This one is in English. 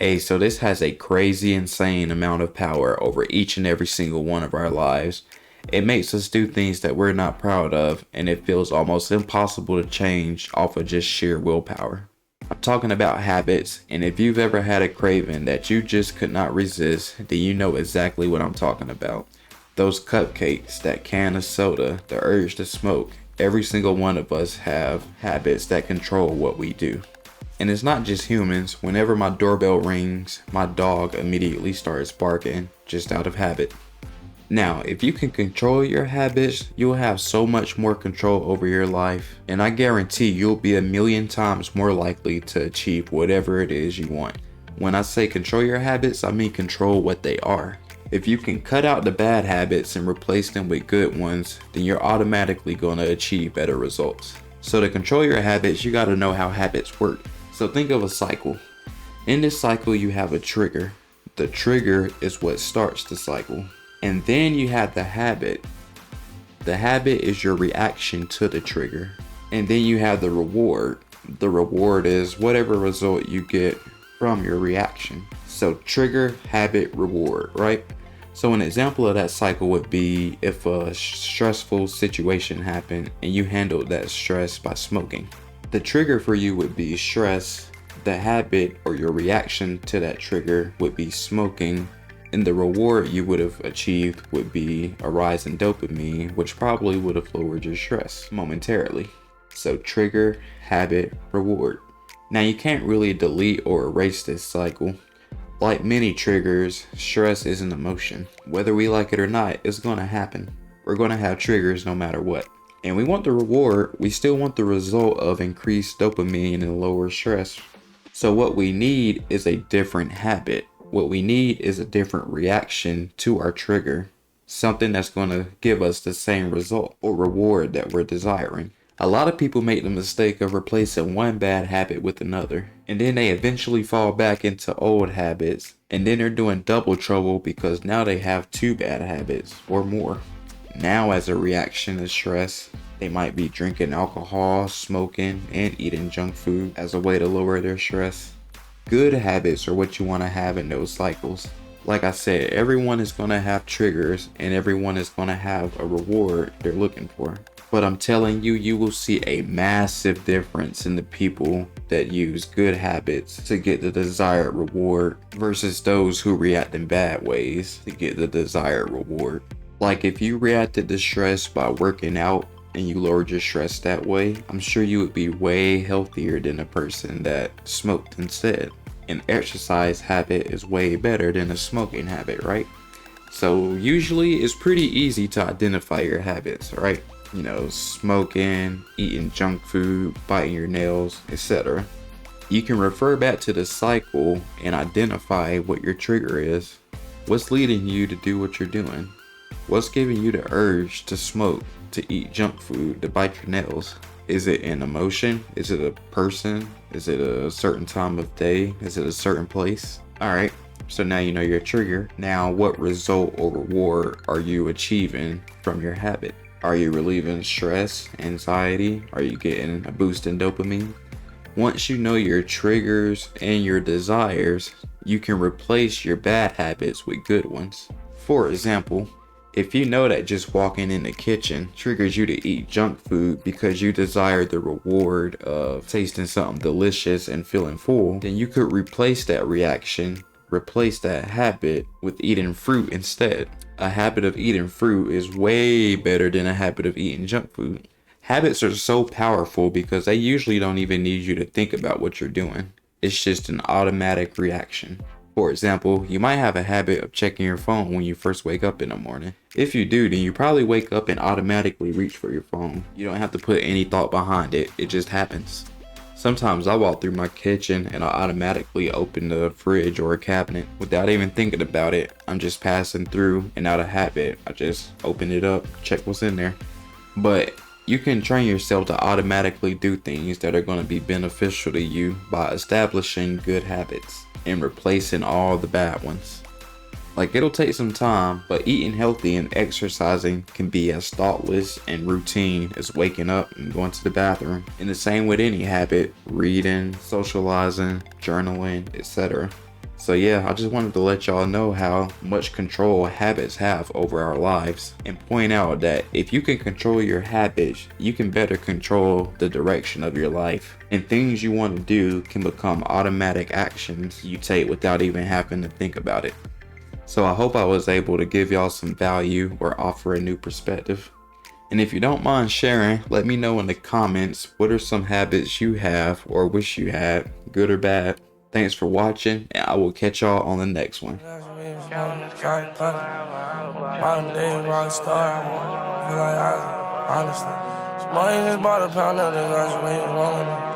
Hey, so this has a crazy, insane amount of power over each and every single one of our lives. It makes us do things that we're not proud of, and it feels almost impossible to change off of just sheer willpower. I'm talking about habits, and if you've ever had a craving that you just could not resist, then you know exactly what I'm talking about. Those cupcakes, that can of soda, the urge to smoke. Every single one of us have habits that control what we do. And it's not just humans. Whenever my doorbell rings, my dog immediately starts barking just out of habit. Now, if you can control your habits, you'll have so much more control over your life, and I guarantee you'll be 1,000,000 times more likely to achieve whatever it is you want. When I say control your habits, I mean control what they are. If you can cut out the bad habits and replace them with good ones, then you're automatically going to achieve better results. So to control your habits, you got to know how habits work. So think of a cycle. In this cycle, you have a trigger. The trigger is what starts the cycle. And then you have the habit. The habit is your reaction to the trigger. And then you have the reward. The reward is whatever result you get from your reaction. So trigger, habit, reward, right? So an example of that cycle would be if a stressful situation happened and you handled that stress by smoking. The trigger for you would be stress. The habit or your reaction to that trigger would be smoking. And the reward you would have achieved would be a rise in dopamine, which probably would have lowered your stress momentarily. So trigger, habit, reward. Now you can't really delete or erase this cycle. Like many triggers, stress is an emotion. Whether we like it or not, it's going to happen. We're going to have triggers no matter what. And we want the reward, we still want the result of increased dopamine and lower stress. So what we need is a different habit. What we need is a different reaction to our trigger. Something that's going to give us the same result or reward that we're desiring. A lot of people make the mistake of replacing one bad habit with another. And then they eventually fall back into old habits. And then they're doing double trouble because now they have two bad habits or more. Now as a reaction to stress, they might be drinking alcohol, smoking, and eating junk food as a way to lower their stress. Good habits are what you want to have in those cycles. Like I said, everyone is going to have triggers and everyone is going to have a reward they're looking for. But I'm telling you, you will see a massive difference in the people that use good habits to get the desired reward versus those who react in bad ways to get the desired reward. Like if you reacted to stress by working out and you lowered your stress that way, I'm sure you would be way healthier than a person that smoked instead. An exercise habit is way better than a smoking habit, right? So usually it's pretty easy to identify your habits, right? You know, smoking, eating junk food, biting your nails, etc. You can refer back to the cycle and identify what your trigger is. What's leading you to do what you're doing? What's giving you the urge to smoke, to eat junk food, to bite your nails? Is it an emotion? Is it a person? Is it a certain time of day? Is it a certain place? Alright, so now you know your trigger. Now what result or reward are you achieving from your habit? Are you relieving stress, anxiety? Are you getting a boost in dopamine? Once you know your triggers and your desires, you can replace your bad habits with good ones. For example, if you know that just walking in the kitchen triggers you to eat junk food because you desire the reward of tasting something delicious and feeling full, then you could replace that reaction, replace that habit with eating fruit instead. A habit of eating fruit is way better than a habit of eating junk food. Habits are so powerful because they usually don't even need you to think about what you're doing. It's just an automatic reaction. For example, you might have a habit of checking your phone when you first wake up in the morning. If you do, then you probably wake up and automatically reach for your phone. You don't have to put any thought behind it, it just happens. Sometimes I walk through my kitchen and I automatically open the fridge or a cabinet without even thinking about it. I'm just passing through and out of habit, I just open it up, check what's in there. But you can train yourself to automatically do things that are going to be beneficial to you by establishing good habits and replacing all the bad ones. Like it'll take some time, but eating healthy and exercising can be as thoughtless and routine as waking up and going to the bathroom. And the same with any habit, reading, socializing, journaling, etc. So yeah, I just wanted to let y'all know how much control habits have over our lives and point out that if you can control your habits, you can better control the direction of your life. And things you want to do can become automatic actions you take without even having to think about it. So I hope I was able to give y'all some value or offer a new perspective. And if you don't mind sharing, let me know in the comments what are some habits you have or wish you had, good or bad. Thanks for watching, and I will catch y'all on the next one. Honestly, money just bought a pound of this,